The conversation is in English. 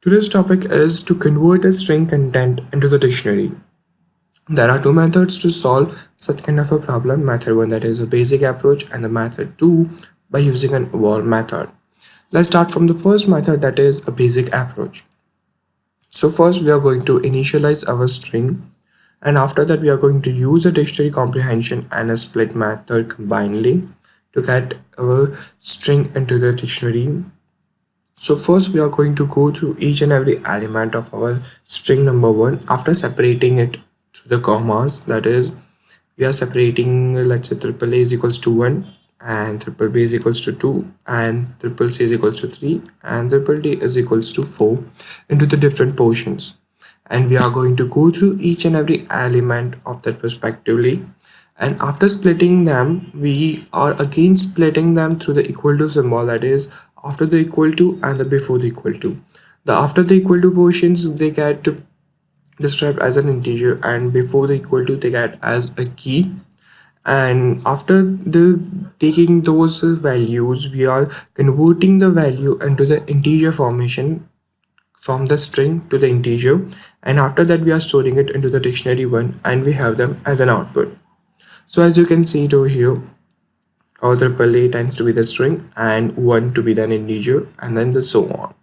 Today's topic is to convert a string content into the dictionary. There are two methods to solve such kind of a problem. Method 1, that is a basic approach, and the method 2 by using an evolve method. Let's start from the first method, that is a basic approach. So first we are going to initialize our string, and after that we are going to use a dictionary comprehension and a split method combinedly to get our string into the dictionary. So first we are going to go through each and every element of our string number 1 after separating it through the commas. That is, we are separating, let's say triple A is equals to 1 and triple B is equals to 2 and triple C is equals to 3 and triple D is equals to 4 into the different portions. And we are going to go through each and every element of that respectively. And after splitting them, we are again splitting them through the equal to symbol, that is after the equal to and the before the equal to. The after the equal to portions, they get described as an integer, and before the equal to they get as a key. And after the taking those values, we are converting the value into the integer formation from the string to the integer, and after that we are storing it into the dictionary 1 and we have them as an output. So as you can see it over here, our triple A tends to be the string and 1 to be the integer, and then the so on.